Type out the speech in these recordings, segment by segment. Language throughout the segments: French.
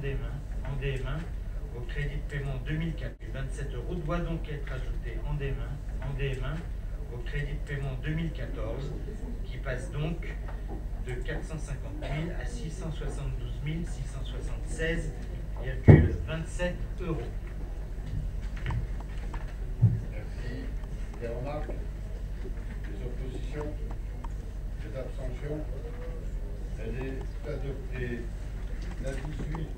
en DM1 au crédit de paiement 2004, 27 euros doit donc être ajouté en DM1 au crédit de paiement 2014, qui passe donc de 450 000 à 672 676,27 euros. Merci. Des remarques? Des oppositions? Des abstentions? Elle est adoptée. La 18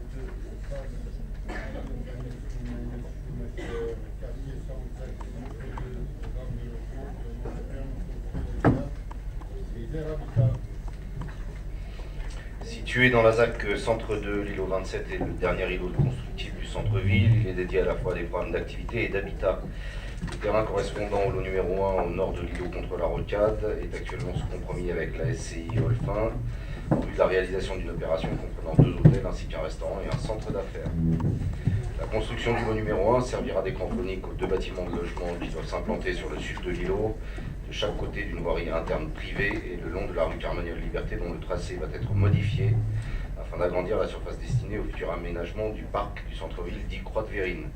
Situé dans la ZAC Centre 2, l'îlot 27 est le dernier îlot constructif du centre-ville. Il est dédié à la fois à des programmes d'activité et d'habitat. Le terrain correspondant au lot numéro 1 au nord de l'îlot contre la rocade est actuellement sous compromis avec la SCI Olfin en vue de la réalisation d'une opération comprenant 2 hôtels ainsi qu'un restaurant et un centre d'affaires. La construction du lot numéro 1 servira d'écran phonique aux 2 bâtiments de logement qui doivent s'implanter sur le sud de l'îlot, de chaque côté d'une voirie interne privée et le long de la rue Carmagnole-Liberté dont le tracé va être modifié afin d'agrandir la surface destinée au futur aménagement du parc du centre-ville dit Croix de Vérine.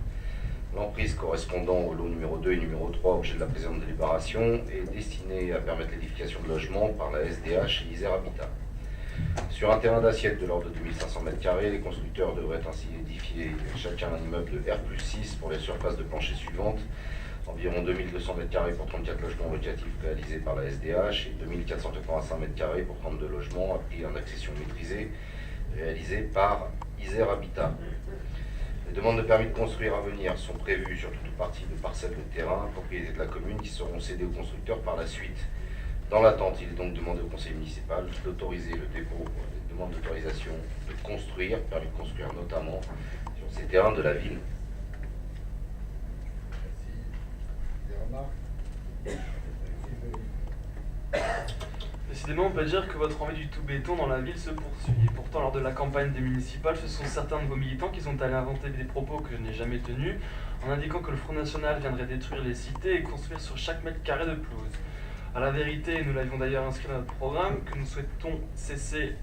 L'emprise correspondant au lot numéro 2 et numéro 3, objet de la présente délibération, est destinée à permettre l'édification de logements par la SDH et Isère Habitat. Sur un terrain d'assiette de l'ordre de 2500 m², les constructeurs devraient ainsi édifier chacun un immeuble de R+6 pour les surfaces de plancher suivantes, environ 2200 m² pour 34 logements locatifs réalisés par la SDH et 2485 m² pour 32 logements à prix en accession maîtrisée réalisés par Isère Habitat. Les demandes de permis de construire à venir sont prévues sur toute partie de parcelles de terrain, propriété de la commune, qui seront cédées aux constructeurs par la suite. Dans l'attente, il est donc demandé au conseil municipal d'autoriser le dépôt des demandes d'autorisation de construire, permis de construire notamment, sur ces terrains de la ville. Merci. Des remarques? Décidément, on peut dire que votre envie du tout béton dans la ville se poursuit. Et pourtant, lors de la campagne des municipales, ce sont certains de vos militants qui sont allés inventer des propos que je n'ai jamais tenus, en indiquant que le Front National viendrait détruire les cités et construire sur chaque mètre carré de pelouse. À la vérité, nous l'avions d'ailleurs inscrit dans notre programme, que nous souhaitons cesser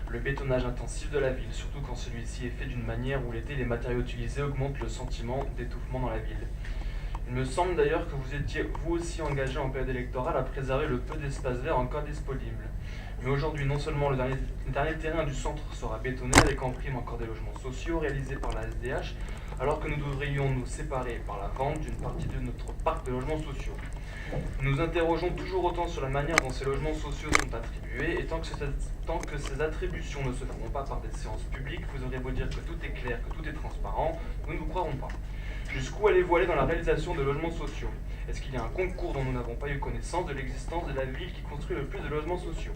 le bétonnage intensif de la ville, surtout quand celui-ci est fait d'une manière où l'été les matériaux utilisés augmentent le sentiment d'étouffement dans la ville. Il me semble d'ailleurs que vous étiez vous aussi engagé en période électorale à préserver le peu d'espace vert encore disponible. Mais aujourd'hui, non seulement le dernier terrain du centre sera bétonné avec en prime encore des logements sociaux réalisés par la SDH, alors que nous devrions nous séparer par la vente d'une partie de notre parc de logements sociaux. Nous nous interrogeons toujours autant sur la manière dont ces logements sociaux sont attribués, et tant que ces attributions ne se feront pas par des séances publiques, vous aurez beau dire que tout est clair, que tout est transparent, nous ne vous croirons pas. Jusqu'où allez-vous aller dans la réalisation de logements sociaux? Est-ce qu'il y a un concours dont nous n'avons pas eu connaissance de l'existence de la ville qui construit le plus de logements sociaux?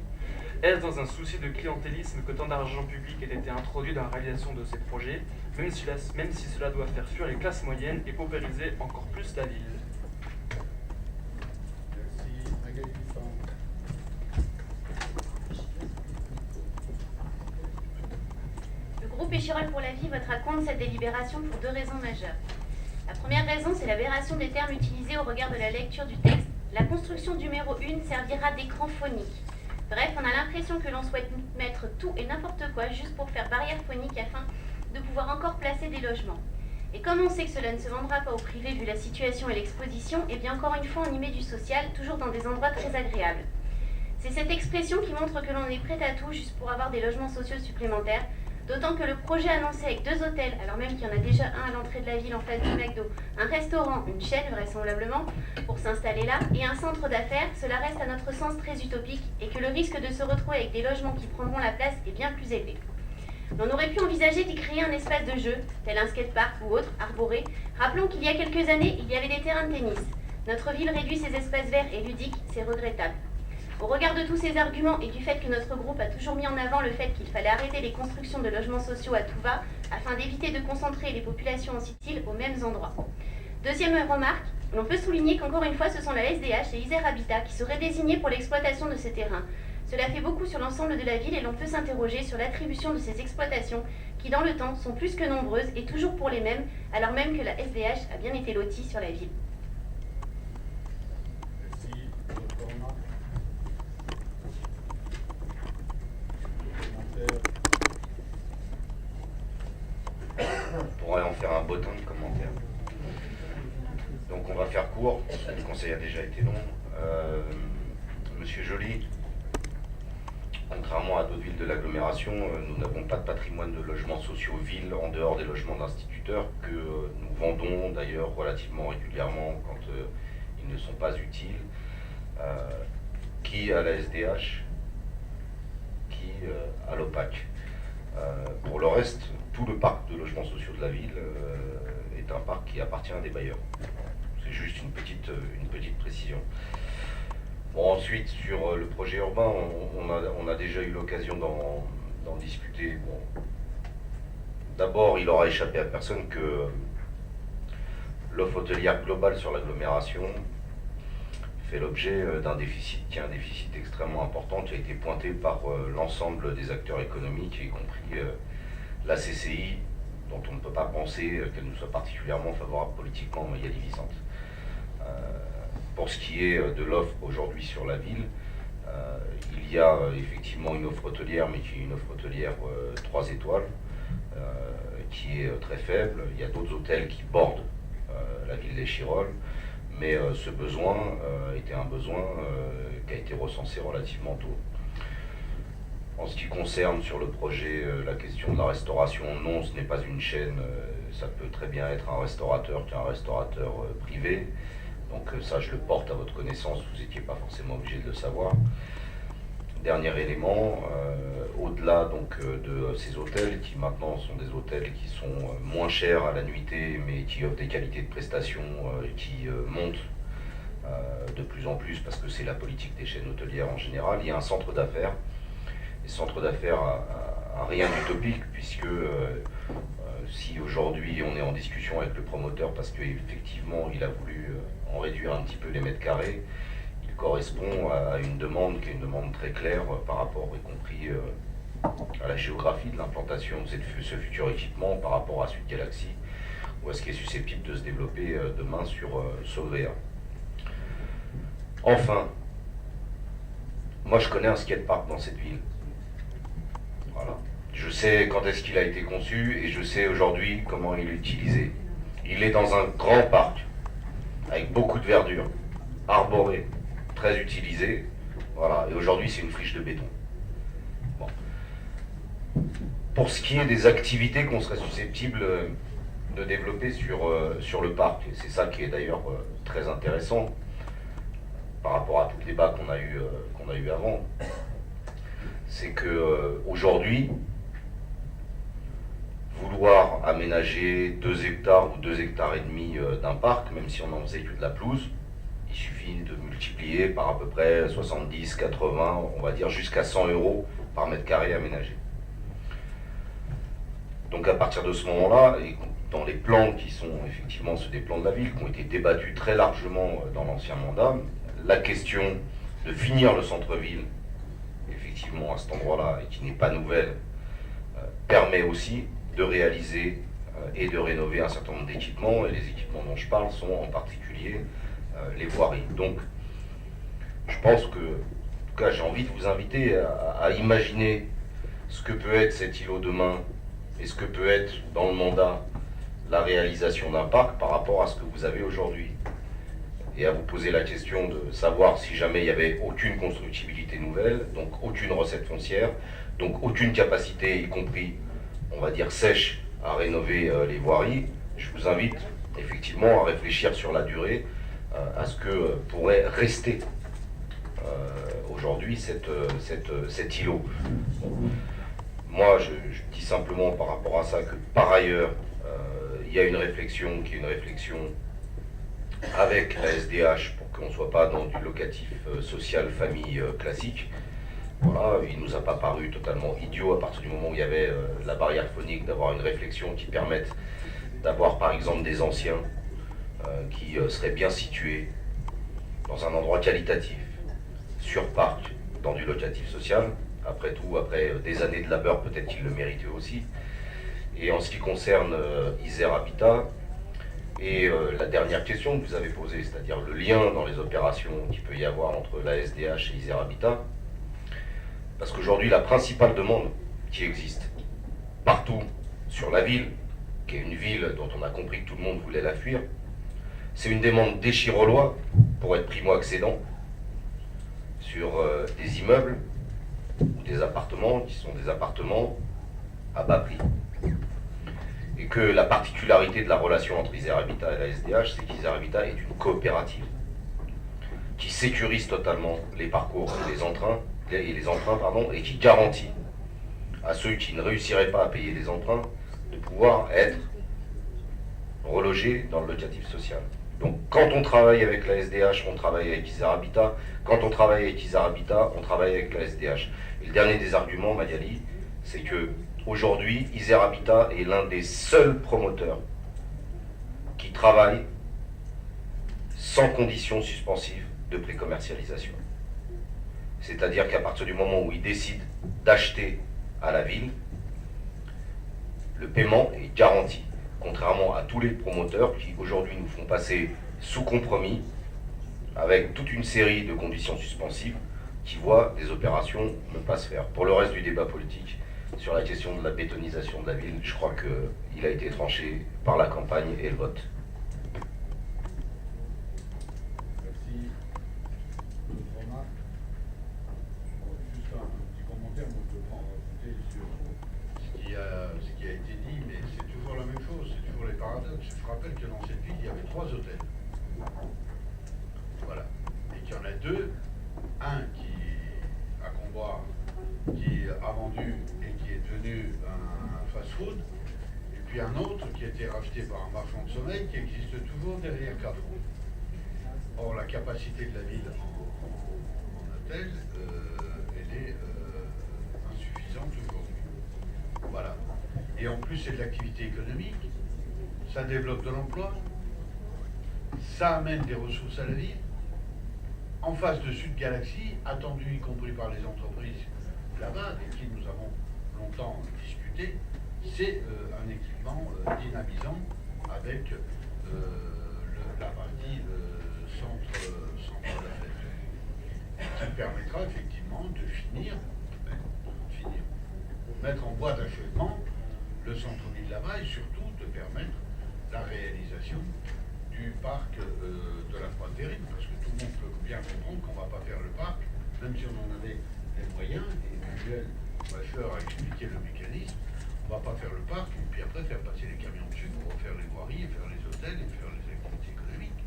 Est-ce dans un souci de clientélisme que tant d'argent public ait été introduit dans la réalisation de ces projets, même si cela doit faire fuir les classes moyennes et paupériser encore plus la ville? Merci. Magali Dufang. Le groupe Échirol pour la vie votera contre cette délibération pour 2 raisons majeures. La première raison, c'est l'aberration des termes utilisés au regard de la lecture du texte. La construction du numéro 1 servira d'écran phonique. Bref, on a l'impression que l'on souhaite mettre tout et n'importe quoi juste pour faire barrière phonique afin de pouvoir encore placer des logements. Et comme on sait que cela ne se vendra pas au privé vu la situation et l'exposition, et bien encore une fois on y met du social, toujours dans des endroits très agréables. C'est cette expression qui montre que l'on est prêt à tout juste pour avoir des logements sociaux supplémentaires, d'autant que le projet annoncé avec 2 hôtels, alors même qu'il y en a déjà un à l'entrée de la ville en face du McDo, un restaurant, une chaîne vraisemblablement, pour s'installer là, et un centre d'affaires, cela reste à notre sens très utopique et que le risque de se retrouver avec des logements qui prendront la place est bien plus élevé. On aurait pu envisager d'y créer un espace de jeu, tel un skatepark ou autre, arboré. Rappelons qu'il y a quelques années, il y avait des terrains de tennis. Notre ville réduit ses espaces verts et ludiques, c'est regrettable. Au regard de tous ces arguments et du fait que notre groupe a toujours mis en avant le fait qu'il fallait arrêter les constructions de logements sociaux à tout va, afin d'éviter de concentrer les populations en Sicile aux mêmes endroits. Deuxième remarque, l'on peut souligner qu'encore une fois ce sont la SDH et Isère Habitat qui seraient désignés pour l'exploitation de ces terrains. Cela fait beaucoup sur l'ensemble de la ville et l'on peut s'interroger sur l'attribution de ces exploitations qui dans le temps sont plus que nombreuses et toujours pour les mêmes, alors même que la SDH a bien été lotie sur la ville. Merci. D'autres remarques? Commentaires? On pourrait en faire un bottin de commentaires. Donc on va faire court, le conseil a déjà été long. Monsieur Joly, contrairement à d'autres villes de l'agglomération, nous n'avons pas de patrimoine de logements sociaux ville en dehors des logements d'instituteurs que nous vendons d'ailleurs relativement régulièrement quand ils ne sont pas utiles, qui à la SDH, qui à l'OPAC. Pour le reste, tout le parc de logements sociaux de la ville est un parc qui appartient à des bailleurs. C'est juste une petite précision. Bon, ensuite, sur le projet urbain, on a déjà eu l'occasion d'en discuter. Bon. D'abord, il aura échappé à personne que l'offre hôtelière globale sur l'agglomération fait l'objet d'un déficit, qui est un déficit extrêmement important, qui a été pointé par l'ensemble des acteurs économiques, y compris la CCI, dont on ne peut pas penser qu'elle nous soit particulièrement favorable politiquement, mais il y a divisante. Pour ce qui est de l'offre aujourd'hui sur la ville, il y a effectivement une offre hôtelière, mais qui est une offre hôtelière 3 étoiles, qui est très faible. Il y a d'autres hôtels qui bordent la ville d'Échirolles, mais ce besoin était un besoin qui a été recensé relativement tôt. En ce qui concerne sur le projet la question de la restauration, non, ce n'est pas une chaîne, ça peut très bien être un restaurateur qui est un restaurateur privé. Donc ça, je le porte à votre connaissance, vous n'étiez pas forcément obligé de le savoir. Dernier élément, au-delà donc de ces hôtels, qui maintenant sont des hôtels qui sont moins chers à la nuitée, mais qui offrent des qualités de prestations qui montent de plus en plus, parce que c'est la politique des chaînes hôtelières en général. Il y a un centre d'affaires. Et ce centre d'affaires a rien d'utopique, puisque si aujourd'hui on est en discussion avec le promoteur parce qu'effectivement il a voulu en réduire un petit peu les mètres carrés, il correspond à une demande qui est une demande très claire par rapport, y compris à la géographie de l'implantation de ce futur équipement par rapport à Sud Galaxy, ou à ce qui est susceptible de se développer demain sur Sauvéa. Enfin, moi je connais un skatepark dans cette ville. Voilà. Je sais quand est-ce qu'il a été conçu et je sais aujourd'hui comment il est utilisé. Il est dans un grand parc, avec beaucoup de verdure, arboré, très utilisé. Voilà. Et aujourd'hui, c'est une friche de béton. Bon. Pour ce qui est des activités qu'on serait susceptible de développer sur le parc, et c'est ça qui est d'ailleurs très intéressant par rapport à tout le débat qu'on a eu avant, c'est que aujourd'hui, vouloir aménager 2 hectares ou 2 hectares et demi d'un parc, même si on n'en faisait que de la pelouse, il suffit de multiplier par à peu près 70, 80, on va dire jusqu'à 100 € par mètre carré aménagé. Donc à partir de ce moment-là, et dans les plans qui sont effectivement ceux des plans de la ville, qui ont été débattus très largement dans l'ancien mandat, la question de finir le centre-ville, effectivement à cet endroit-là, et qui n'est pas nouvelle, permet aussi de réaliser et de rénover un certain nombre d'équipements, et les équipements dont je parle sont en particulier les voiries. Donc je pense que, en tout cas j'ai envie de vous inviter à imaginer ce que peut être cet îlot demain, et ce que peut être dans le mandat la réalisation d'un parc par rapport à ce que vous avez aujourd'hui. Et à vous poser la question de savoir si jamais il n'y avait aucune constructibilité nouvelle, donc aucune recette foncière, donc aucune capacité, y compris, on va dire, sèche à rénover les voiries. Je vous invite effectivement à réfléchir sur la durée à ce que pourrait rester aujourd'hui cet îlot. Bon. Moi, je dis simplement par rapport à ça que par ailleurs, il y a une réflexion qui est une réflexion avec la SDH pour qu'on ne soit pas dans du locatif social famille classique. Voilà, il ne nous a pas paru totalement idiot à partir du moment où il y avait la barrière phonique d'avoir une réflexion qui permette d'avoir par exemple des anciens qui seraient bien situés dans un endroit qualitatif, sur parc, dans du locatif social. Après tout, après des années de labeur, peut-être qu'ils le méritaient aussi. Et en ce qui concerne Isère Habitat, et la dernière question que vous avez posée, c'est-à-dire le lien dans les opérations qu'il peut y avoir entre la SDH et Isère Habitat, parce qu'aujourd'hui, la principale demande qui existe partout sur la ville, qui est une ville dont on a compris que tout le monde voulait la fuir. C'est une demande des Chirolois pour être primo-accédant sur des immeubles ou des appartements qui sont des appartements à bas prix. Et que la particularité de la relation entre Isère Habitat et la SDH, c'est qu'Isère Habitat est une coopérative qui sécurise totalement les parcours et les emprunts, et qui garantit à ceux qui ne réussiraient pas à payer les emprunts de pouvoir être relogés dans le locatif social. Donc quand on travaille avec la SDH, on travaille avec Isère Habitat. Quand on travaille avec Isère Habitat, on travaille avec la SDH. Et le dernier des arguments, Magali, c'est que aujourd'hui, Isère Habitat est l'un des seuls promoteurs qui travaille sans conditions suspensives de précommercialisation. C'est-à-dire qu'à partir du moment où il décide d'acheter à la ville, le paiement est garanti, contrairement à tous les promoteurs qui aujourd'hui nous font passer sous compromis avec toute une série de conditions suspensives qui voient des opérations ne pas se faire. Pour le reste du débat politique, sur la question de la bétonisation de la ville, je crois qu'il a été tranché par la campagne et le vote. Merci. D'autres remarques? Juste un petit commentaire, moi je peux pas en rajouter sur ce qui a été dit, mais c'est toujours la même chose, c'est toujours les paradoxes. Je rappelle que dans cette ville, il y avait 3 hôtels. Voilà. Et qu'il y en a 2, un qui, à Comboire, qui a vendu et qui est devenu un fast-food, et puis un autre qui a été racheté par un marchand de sommeil qui existe toujours derrière Carrefour. Or, la capacité de la ville en hôtel, elle est insuffisante aujourd'hui. Voilà. Et en plus, c'est de l'activité économique, ça développe de l'emploi, ça amène des ressources à la ville. En face de Sud Galaxy, attendu y compris par les entreprises là-bas, avec qui nous avons longtemps discuté, c'est un équipement dynamisant avec la partie centre d'affaires, qui permettra effectivement de finir, mettre en voie d'achèvement le centre-ville là-bas et surtout de permettre la réalisation du parc de la Pointe-Terrible, parce que tout le monde peut bien comprendre qu'on ne va pas faire le parc, même si on en avait les moyens, et Emmanuel Bacheur a expliqué le mécanisme, on ne va pas faire le parc, et puis après faire passer les camions dessus pour refaire les voiries, et faire les hôtels, et faire les activités économiques.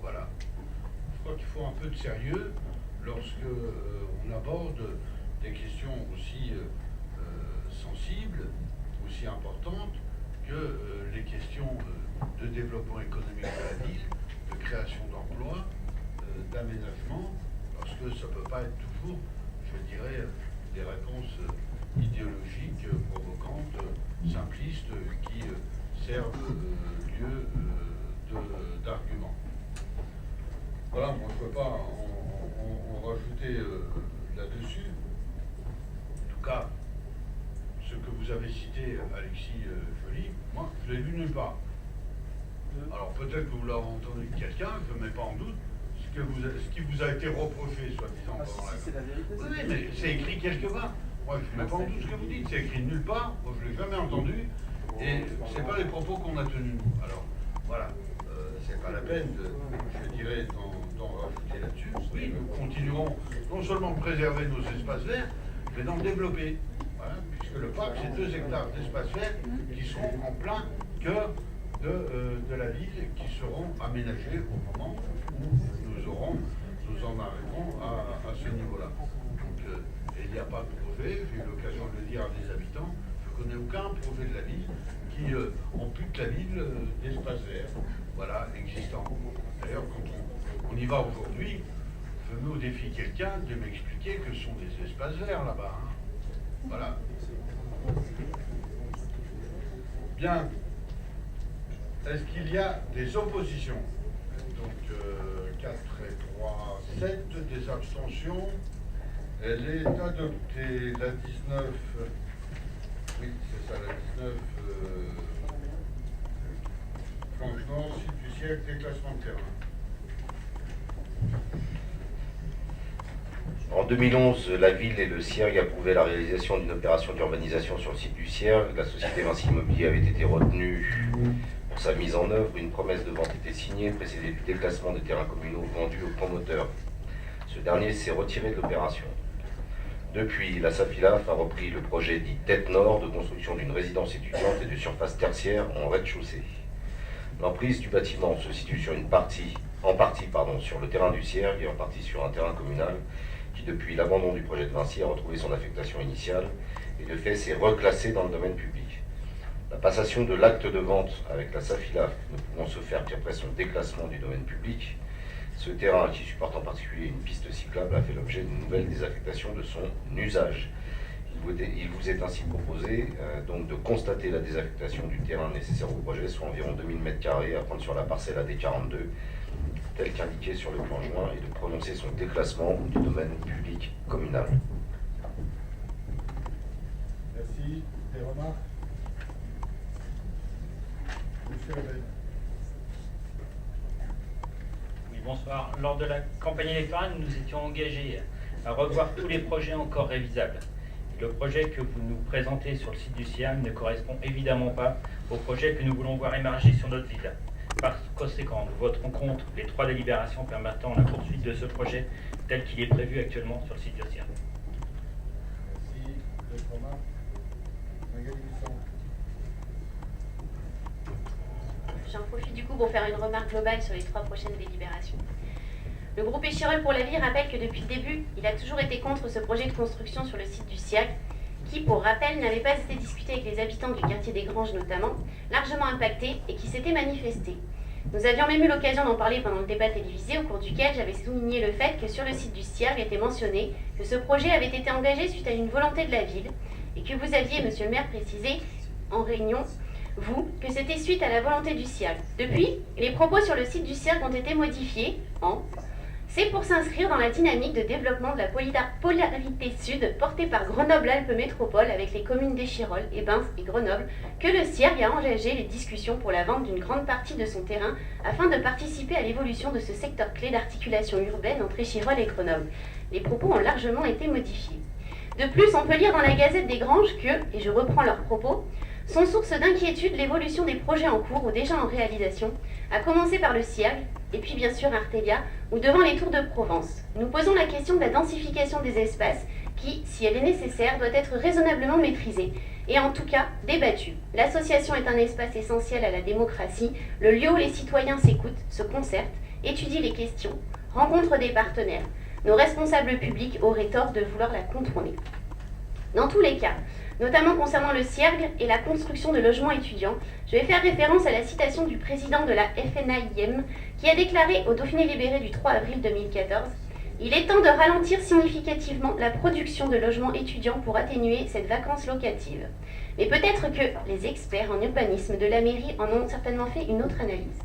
Voilà. Je crois qu'il faut un peu de sérieux lorsque on aborde des questions aussi sensibles, aussi importantes, que les questions de développement économique de la ville, de création d'emplois, d'aménagement, parce que ça ne peut pas être toujours, je dirais, des réponses idéologiques, provocantes, simplistes, qui servent lieu d'argument. Voilà, moi je ne peux pas en rajouter là-dessus. En tout cas, ce que vous avez cité, Alexis Joly, moi, je l'ai lu nulle part. Alors peut-être que vous l'avez entendu de quelqu'un, je ne mets pas en doute, ce qui vous a été reproché, soi-disant, pendant la... c'est la vérité. Oui, mais c'est écrit quelque part. Moi, je ne mets pas en doute ce que vous dites, c'est écrit nulle part, moi je ne l'ai jamais entendu, et ce n'est pas les propos qu'on a tenus nous. Alors, voilà, c'est pas la peine, je dirais, d'en rajouter là-dessus. Oui, nous continuerons non seulement de préserver nos espaces verts, mais d'en développer. Voilà, puisque le parc, c'est 2 hectares d'espace vert qui seront en plein cœur de la ville, qui seront aménagés au moment où nous en arriverons à ce niveau-là. Donc, il n'y a pas de projet, j'ai eu l'occasion de le dire à des habitants, je ne connais aucun projet de la ville qui ampute la ville d'espace vert, voilà, existant. D'ailleurs, quand on y va aujourd'hui, je mets au défi quelqu'un de m'expliquer que ce sont des espaces verts là-bas. Hein. Voilà. Bien. Est-ce qu'il y a des oppositions? Donc 4 et 3, 7, des abstentions. Elle est adoptée. La 19, oui c'est ça, la 19, changement, site du siècle, déclassement de terrain. En 2011, la ville et le CIERG approuvaient la réalisation d'une opération d'urbanisation sur le site du CIERG. La société Vinci Immobilier avait été retenue pour sa mise en œuvre. Une promesse de vente était signée, précédée du déclassement des terrains communaux vendus au promoteur. Ce dernier s'est retiré de l'opération. Depuis, la SAFILAF a repris le projet dit Tête Nord de construction d'une résidence étudiante et de surface tertiaire en rez-de-chaussée. L'emprise du bâtiment se situe sur en partie sur le terrain du CIERG et en partie sur un terrain communal qui, depuis l'abandon du projet de Vinci, a retrouvé son affectation initiale et de fait s'est reclassé dans le domaine public. La passation de l'acte de vente avec la SAFILAF ne pouvant se faire qu'après son déclassement du domaine public, ce terrain, qui supporte en particulier une piste cyclable, a fait l'objet d'une nouvelle désaffectation de son usage. Il vous est ainsi proposé donc de constater la désaffectation du terrain nécessaire au projet, soit environ 2000 m² à prendre sur la parcelle AD42, tel qu'indiqué sur le plan joint, et de prononcer son déclassement du domaine public communal. Merci. Des remarques? Monsieur Lebel. Oui, bonsoir. Lors de la campagne électorale, nous nous étions engagés à revoir tous les projets encore révisables. Et le projet que vous nous présentez sur le site du CIERG ne correspond évidemment pas au projet que nous voulons voir émerger sur notre ville. Par conséquent, nous voterons contre les 3 délibérations permettant la poursuite de ce projet tel qu'il est prévu actuellement sur le site du CIERG. Merci. D'autres remarques? Magali Busson. J'en profite du coup pour faire une remarque globale sur les 3 prochaines délibérations. Le groupe Échirol pour la vie rappelle que depuis le début, il a toujours été contre ce projet de construction sur le site du CIERG, qui, pour rappel, n'avait pas été discuté avec les habitants du quartier des Granges notamment, largement impactés et qui s'étaient manifestés. Nous avions même eu l'occasion d'en parler pendant le débat télévisé, au cours duquel j'avais souligné le fait que sur le site du CIERG était mentionné que ce projet avait été engagé suite à une volonté de la ville, et que vous aviez, monsieur le maire, précisé en réunion, vous, que c'était suite à la volonté du CIERG. Depuis, les propos sur le site du CIERG ont été modifiés en « C'est pour s'inscrire dans la dynamique de développement de la polarité sud portée par Grenoble-Alpes Métropole avec les communes d'Échirol, Ebens et Grenoble que le CIERG a engagé les discussions pour la vente d'une grande partie de son terrain afin de participer à l'évolution de ce secteur clé d'articulation urbaine entre Échirol et Grenoble. » Les propos ont largement été modifiés. De plus, on peut lire dans la Gazette des Granges que, et je reprends leurs propos, sont source d'inquiétude l'évolution des projets en cours ou déjà en réalisation, à commencer par le CIERG, et puis bien sûr Artelia, ou devant les Tours de Provence. Nous posons la question de la densification des espaces qui, si elle est nécessaire, doit être raisonnablement maîtrisée, et en tout cas débattue. L'association est un espace essentiel à la démocratie, le lieu où les citoyens s'écoutent, se concertent, étudient les questions, rencontrent des partenaires. Nos responsables publics auraient tort de vouloir la contourner. Dans tous les cas, notamment concernant le CIERG et la construction de logements étudiants, je vais faire référence à la citation du président de la FNAIM qui a déclaré au Dauphiné libéré du 3 avril 2014 « Il est temps de ralentir significativement la production de logements étudiants pour atténuer cette vacance locative. » Mais peut-être que les experts en urbanisme de la mairie en ont certainement fait une autre analyse.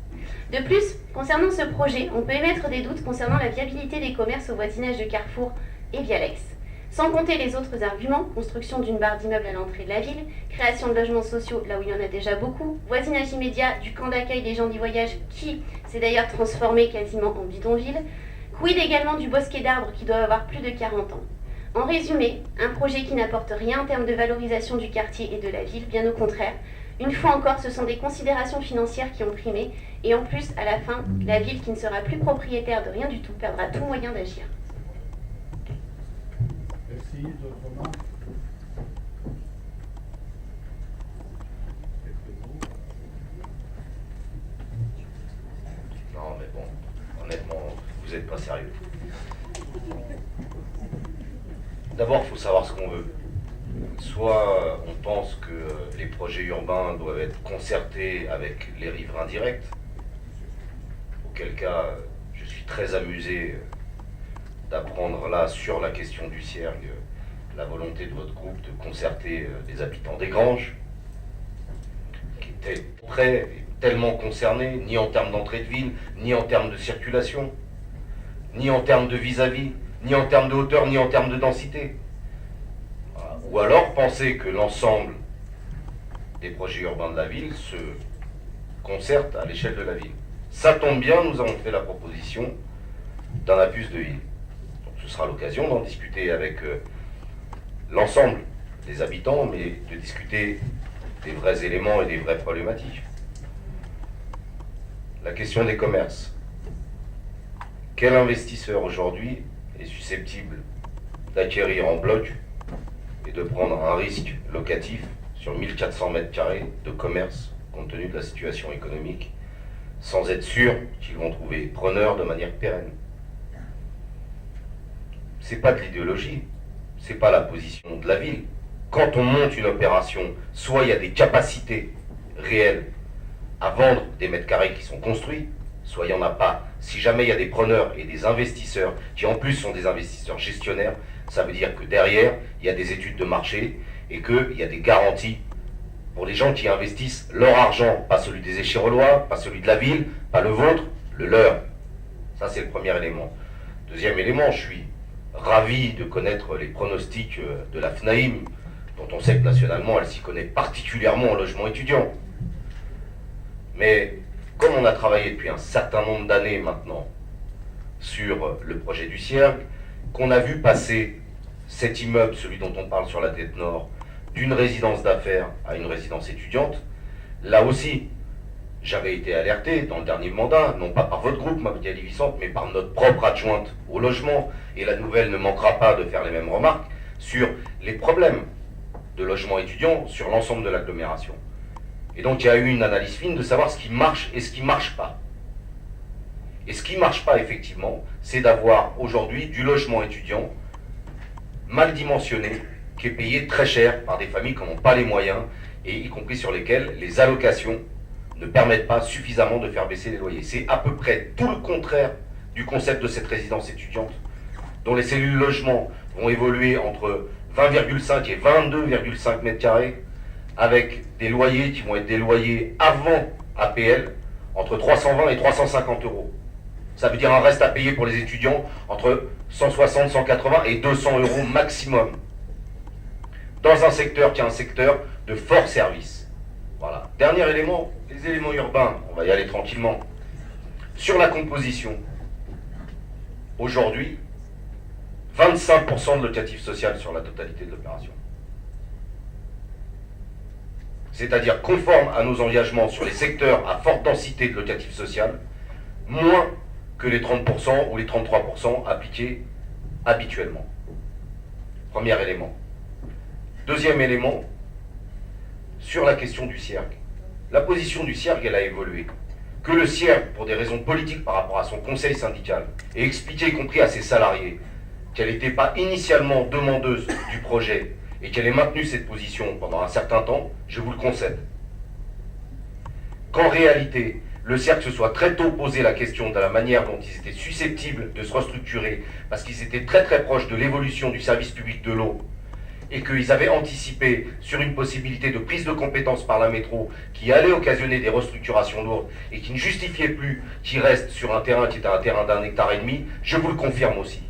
De plus, concernant ce projet, on peut émettre des doutes concernant la viabilité des commerces au voisinage de Carrefour et Vialex. Sans compter les autres arguments, construction d'une barre d'immeubles à l'entrée de la ville, création de logements sociaux là où il y en a déjà beaucoup, voisinage immédiat du camp d'accueil des gens du voyage qui s'est d'ailleurs transformé quasiment en bidonville, quid également du bosquet d'arbres qui doit avoir plus de 40 ans. En résumé, un projet qui n'apporte rien en termes de valorisation du quartier et de la ville, bien au contraire. Une fois encore, ce sont des considérations financières qui ont primé, et en plus, à la fin, la ville qui ne sera plus propriétaire de rien du tout perdra tout moyen d'agir. Merci. D'autres remarques? Non, mais bon, honnêtement, vous n'êtes pas sérieux. D'abord, il faut savoir ce qu'on veut. Soit on pense que les projets urbains doivent être concertés avec les riverains directs, auquel cas je suis très amusé d'apprendre là sur la question du CIERG la volonté de votre groupe de concerter des habitants des Granges, qui étaient tellement concernés, ni en termes d'entrée de ville, ni en termes de circulation, ni en termes de vis-à-vis, ni en termes de hauteur, ni en termes de densité. Ou alors penser que l'ensemble des projets urbains de la ville se concertent à l'échelle de la ville. Ça tombe bien, nous avons fait la proposition d'un APUS de ville. Donc, Ce sera l'occasion d'en discuter avec l'ensemble des habitants, mais de discuter des vrais éléments et des vraies problématiques. La question des commerces. Quel investisseur aujourd'hui est susceptible d'acquérir en bloc et de prendre un risque locatif sur 1400 mètres carrés de commerce compte tenu de la situation économique sans être sûr qu'ils vont trouver preneur de manière pérenne? C'est pas de l'idéologie, c'est pas la position de la ville. Quand on monte une opération, soit il y a des capacités réelles à vendre des mètres carrés qui sont construits, soit il n'y en a pas. Si jamais il y a des preneurs et des investisseurs, qui en plus sont des investisseurs gestionnaires, ça veut dire que derrière, il y a des études de marché et qu'il y a des garanties pour les gens qui investissent leur argent, pas celui des Échirolois, pas celui de la ville, pas le vôtre, le leur. Ça, c'est le premier élément. Deuxième élément, je suis ravi de connaître les pronostics de la FNAIM, dont on sait que nationalement, elle s'y connaît particulièrement en logement étudiant. Mais comme on a travaillé depuis un certain nombre d'années maintenant sur le projet du Ciergue, qu'on a vu passer cet immeuble, celui dont on parle sur la tête nord, d'une résidence d'affaires à une résidence étudiante, là aussi, j'avais été alerté dans le dernier mandat, non pas par votre groupe, Magali Vicente, mais par notre propre adjointe au logement, et la nouvelle ne manquera pas de faire les mêmes remarques, sur les problèmes de logement étudiant sur l'ensemble de l'agglomération. Et donc il y a eu une analyse fine de savoir ce qui marche et ce qui ne marche pas. Et ce qui ne marche pas, effectivement, c'est d'avoir aujourd'hui du logement étudiant mal dimensionné, qui est payé très cher par des familles qui n'ont pas les moyens, et y compris sur lesquelles les allocations ne permettent pas suffisamment de faire baisser les loyers. C'est à peu près tout le contraire du concept de cette résidence étudiante, dont les cellules logement vont évoluer entre 20,5 et 22,5 mètres carrés, avec des loyers qui vont être des loyers avant APL, entre 320 et 350 euros. Ça veut dire un reste à payer pour les étudiants entre 160, 180 et 200 euros maximum. Dans un secteur qui est un secteur de fort service. Voilà. Dernier élément, les éléments urbains. On va y aller tranquillement. Sur la composition, aujourd'hui, 25% de locatif social sur la totalité de l'opération. C'est-à-dire conforme à nos engagements sur les secteurs à forte densité de locatif social, moins que les 30% ou les 33% appliqués habituellement. Premier élément. Deuxième élément, sur la question du Ciergue. La position du Ciergue, elle a évolué. Que le Ciergue, pour des raisons politiques par rapport à son conseil syndical, ait expliqué, y compris à ses salariés, qu'elle n'était pas initialement demandeuse du projet et qu'elle ait maintenu cette position pendant un certain temps, je vous le concède. Qu'en réalité, le Ciergue se soit très tôt posé la question de la manière dont ils étaient susceptibles de se restructurer, parce qu'ils étaient très très proches de l'évolution du service public de l'eau, et qu'ils avaient anticipé sur une possibilité de prise de compétences par la métro qui allait occasionner des restructurations lourdes et qui ne justifiait plus qu'ils restent sur un terrain qui était un terrain d'1,5 hectare, je vous le confirme aussi.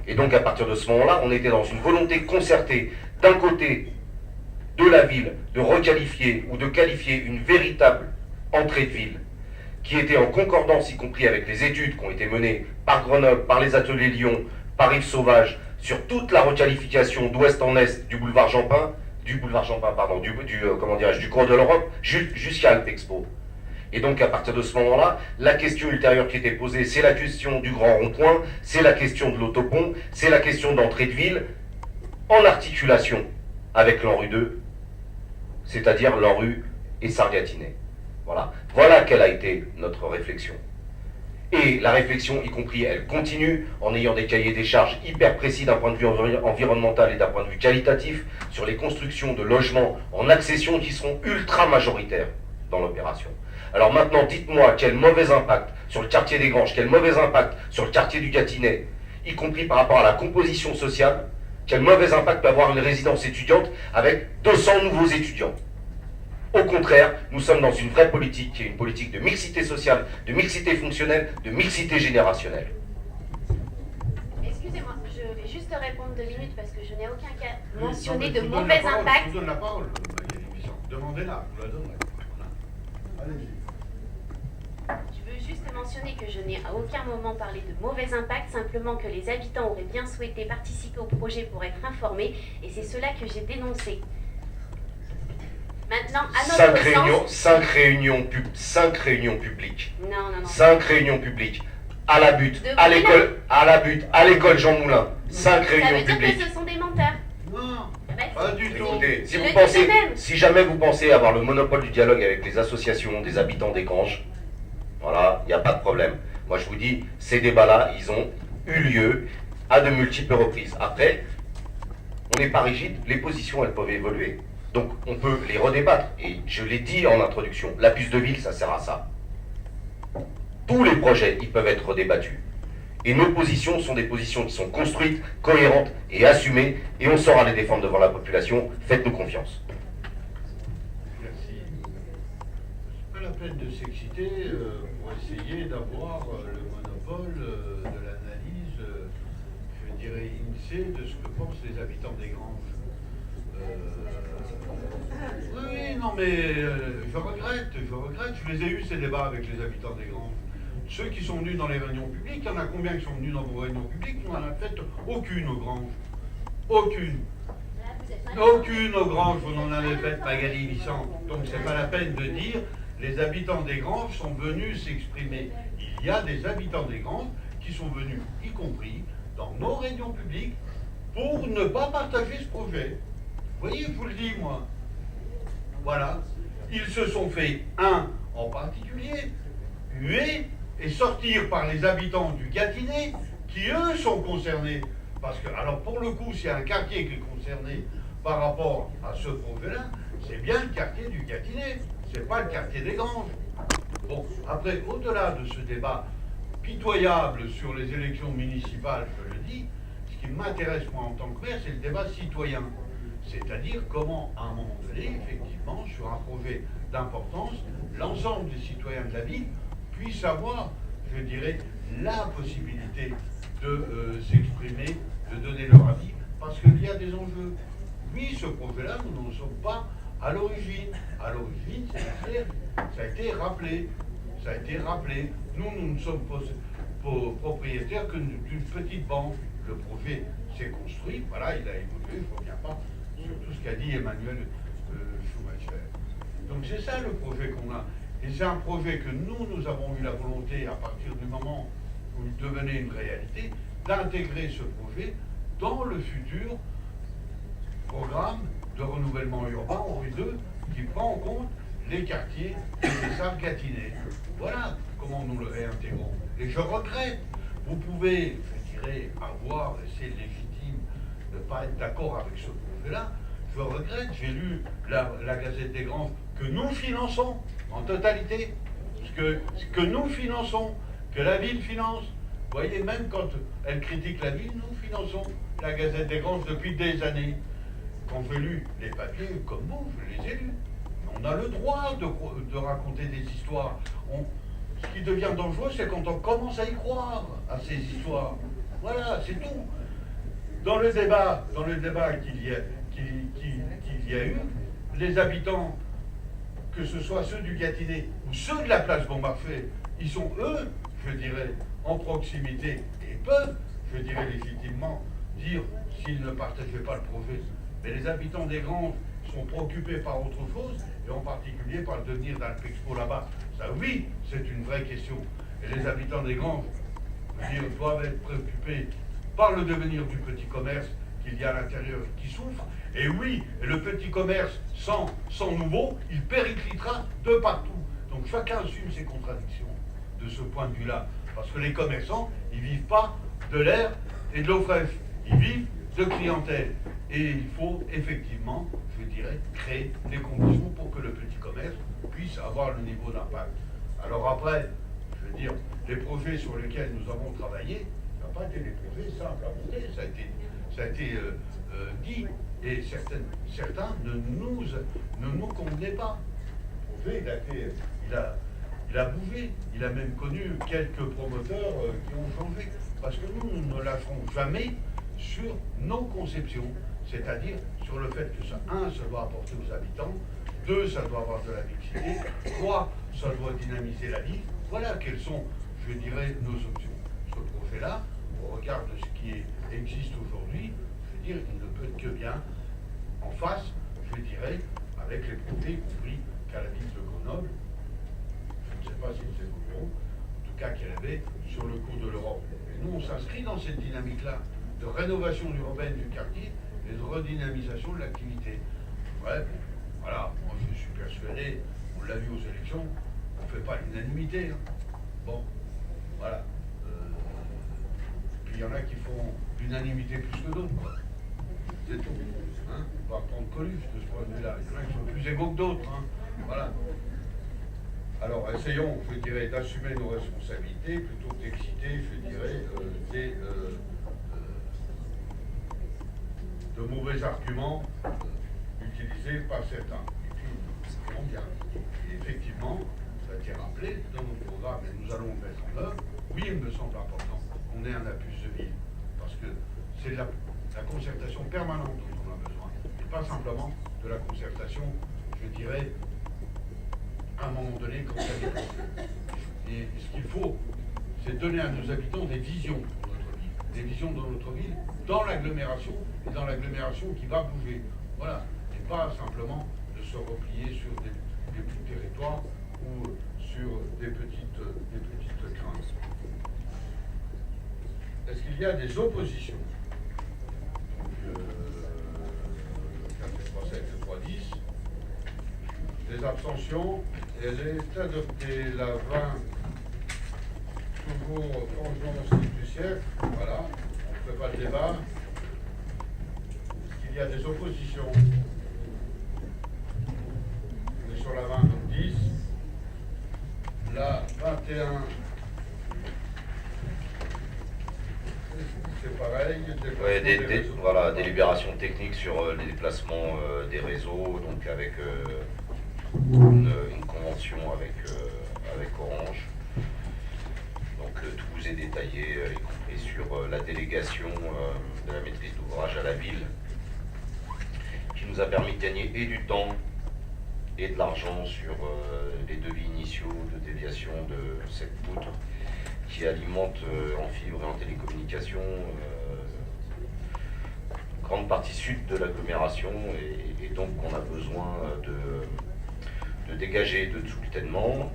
Et donc à partir de ce moment-là, on était dans une volonté concertée, d'un côté de la ville, de requalifier ou de qualifier une véritable entrée de ville, qui était en concordance, y compris avec les études qui ont été menées par Grenoble, par les ateliers Lyon, par Yves Sauvage, sur toute la requalification d'ouest en est du boulevard Jampin, du cours de l'Europe, jusqu'à Alpexpo. Et donc à partir de ce moment-là, la question ultérieure qui était posée, c'est la question du grand rond-point, c'est la question de l'autopont, c'est la question d'entrée de ville, en articulation avec l'ANRU 2, c'est-à-dire l'ANRU et Sargatinet. Voilà quelle a été notre réflexion. Et la réflexion, y compris, elle continue en ayant des cahiers des charges hyper précis d'un point de vue environnemental et d'un point de vue qualitatif sur les constructions de logements en accession qui seront ultra majoritaires dans l'opération. Alors maintenant, dites-moi quel mauvais impact sur le quartier des Granges, quel mauvais impact sur le quartier du Gâtinais, y compris par rapport à la composition sociale, quel mauvais impact peut avoir une résidence étudiante avec 200 nouveaux étudiants. Au contraire, nous sommes dans une vraie politique qui est une politique de mixité sociale, de mixité fonctionnelle, de mixité générationnelle. Excusez-moi, je vais juste répondre 2 minutes parce que je n'ai aucun cas mentionné de mauvais impact. Je vous donne la parole, Magali Vicente. Demandez-la, vous la donnerez. Allez-y. Je veux juste mentionner mentionner que je n'ai à aucun moment parlé de mauvais impact, simplement que les habitants auraient bien souhaité participer au projet pour être informés, et c'est cela que j'ai dénoncé. Maintenant, à notre sens... 5 réunions publiques. Non. 5 réunions publiques. À la butte, à l'école Jean Moulin. 5 réunions publiques. Ça veut dire que ce sont des menteurs. Non, Ah bah, pas du tout. Écoutez, Je si jamais vous pensez avoir le monopole du dialogue avec les associations des habitants des Granges, voilà, il n'y a pas de problème. Moi je vous dis, ces débats-là, ils ont eu lieu à de multiples reprises. Après, on n'est pas rigide, les positions elles peuvent évoluer. Donc on peut les redébattre. Et je l'ai dit en introduction, la puce de ville, ça sert à ça. Tous les projets, ils peuvent être redébattus. Et nos positions sont des positions qui sont construites, cohérentes et assumées, et on saura les défendre devant la population. Faites-nous confiance. Merci. C'est pas la peine de s'exciter pour essayer d'avoir le monopole de l'analyse, je dirais, INSEE de ce que pensent les habitants des Granges. Oui, non, mais je regrette, je les ai eus ces débats avec les habitants des Granges. Ceux qui sont venus dans les réunions publiques, il y en a combien qui sont venus dans vos réunions publiques? On n'en a fait aucune aux Granges. Aucune. Aucune aux Granges, vous n'en avez fait Magali Vissant. Donc c'est pas la peine de dire les habitants des Granges sont venus s'exprimer. Il y a des habitants des Granges qui sont venus, y compris dans nos réunions publiques, pour ne pas partager ce projet. Vous voyez, je vous le dis, moi. Voilà. Ils se sont fait, un en particulier, huer et sortir par les habitants du Gâtinais, qui eux sont concernés. Parce que, alors pour le coup, s'il y a un quartier qui est concerné par rapport à ce projet-là, c'est bien le quartier du Gâtinais, c'est pas le quartier des Granges. Bon, après, au-delà de ce débat pitoyable sur les élections municipales, je le dis, ce qui m'intéresse moi en tant que maire, c'est le débat citoyen. C'est-à-dire comment, à un moment donné, effectivement, sur un projet d'importance, l'ensemble des citoyens de la ville puissent avoir, je dirais, la possibilité de s'exprimer, de donner leur avis, parce qu'il y a des enjeux. Oui, ce projet-là, nous n'en sommes pas à l'origine. À l'origine, c'est-à-dire, ça a été rappelé. Ça a été rappelé. Nous ne sommes propriétaires que d'une petite banque. Le projet s'est construit, voilà, il a évolué, je ne reviens pas sur tout ce qu'a dit Emmanuel Schumacher. Donc c'est ça le projet qu'on a. Et c'est un projet que nous avons eu la volonté, à partir du moment où il devenait une réalité, d'intégrer ce projet dans le futur programme de renouvellement urbain Henri II, qui prend en compte les quartiers et les salles Gâtinais. Voilà comment nous le réintégrons. Et je regrette, vous pouvez, je dirais, avoir, et c'est légitime de ne pas être d'accord avec ce projet-là, je regrette, j'ai lu la Gazette des Granges, que nous finançons en totalité, ce que nous finançons, que la ville finance. Vous voyez, même quand elle critique la ville, nous finançons la Gazette des Granges depuis des années. Quand j'ai lu les papiers, comme vous, je les ai lus. On a le droit de raconter des histoires. Ce qui devient dangereux, c'est quand on commence à y croire, à ces histoires. Voilà, c'est tout. Dans le débat qu'il y a eu, les habitants, que ce soit ceux du Gâtinais ou ceux de la place Beaumarchais, ils sont eux, je dirais, en proximité et peuvent, je dirais légitimement, dire s'ils ne partageaient pas le projet. Mais les habitants des Granges sont préoccupés par autre chose, et en particulier par le devenir d'Alpexpo là-bas. Ça, oui, c'est une vraie question. Et les habitants des Granges, je veux dire, doivent être préoccupés par le devenir du petit commerce qu'il y a à l'intérieur qui souffre. Et oui, le petit commerce sans nouveau, il périclitera de partout. Donc chacun assume ses contradictions de ce point de vue-là. Parce que les commerçants, ils ne vivent pas de l'air et de l'eau fraîche. Ils vivent de clientèle. Et il faut effectivement, je dirais, créer les conditions pour que le petit commerce puisse avoir le niveau d'impact. Alors après, je veux dire, les projets sur lesquels nous avons travaillé, ça n'a pas été des projets simples à monter, ça a été dit, et certains ne nous convenaient pas. Le projet, il a bougé, il a même connu quelques promoteurs qui ont changé, parce que nous ne lâcherons jamais sur nos conceptions, c'est-à-dire sur le fait que ça doit apporter aux habitants, 2, ça doit avoir de la mixité, 3, ça doit dynamiser la ville. Voilà quelles sont, je dirais, nos options. Ce projet-là, au regard de ce qui existe aujourd'hui, je veux dire, il ne peut être que bien en face, je dirais, avec les projets, y compris qu'à la ville de Grenoble, je ne sais pas si c'est au bureau, en tout cas qu'elle avait sur le cours de l'Europe. Et nous, on s'inscrit dans cette dynamique-là de rénovation urbaine du quartier et de redynamisation de l'activité. Ouais, bon, voilà, moi je suis persuadé, on l'a vu aux élections, on ne fait pas l'unanimité. Hein. Bon, voilà. Puis il y en a qui font l'unanimité plus que d'autres, quoi. C'est tout. Hein, on va reprendre Coluche de ce point de vue-là. Il y en a qui sont plus égaux que d'autres. Hein. Voilà. Alors, essayons, je dirais, d'assumer nos responsabilités plutôt que d'exciter, je dirais, de mauvais arguments utilisés par certains. Et puis, c'est bien. Et effectivement, ça a été rappelé dans nos programmes, et nous allons le mettre en œuvre. Oui, il me semble important qu'on ait un APUS de ville, parce que c'est la concertation permanente dont on a besoin, et pas simplement de la concertation, je dirais, à un moment donné, quand ça dépend. Et ce qu'il faut, c'est donner à nos habitants des visions dans notre ville, des visions dans notre ville, dans l'agglomération, et dans l'agglomération qui va bouger. Voilà, et pas simplement de se replier sur des petits territoires ou sur des petites craintes. Est-ce qu'il y a des oppositions? Donc, 4.7, 3.10. Des abstentions. Elle est adoptée. La 20, toujours changement institutionnel. Voilà, on ne fait pas de débat. Est-ce qu'il y a des oppositions? On est sur la 20, donc 10. La 21. C'est pareil. Ouais, voilà, délibération technique sur les déplacements des réseaux, donc avec une convention avec Orange. Donc tout vous est détaillé, y compris sur la délégation de la maîtrise d'ouvrage à la ville, qui nous a permis de gagner et du temps et de l'argent sur les devis initiaux de déviation de cette poutre qui alimente en fibre et en télécommunication une grande partie sud de l'agglomération, et donc on a besoin de dégager de soutènement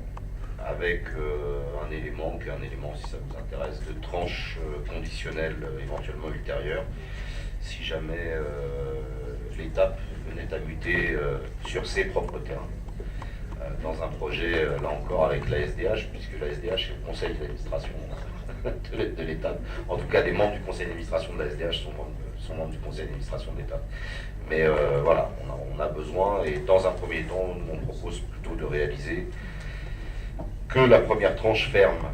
avec un élément si ça vous intéresse, de tranche conditionnelle éventuellement ultérieure si jamais l'étape venait à muter sur ses propres terrains. Dans un projet, là encore, avec la SDH, puisque la SDH est le conseil d'administration de l'État. En tout cas, des membres du conseil d'administration de la SDH sont membres du conseil d'administration de l'État. Mais voilà, on a besoin, et dans un premier temps, on propose plutôt de réaliser que la première tranche ferme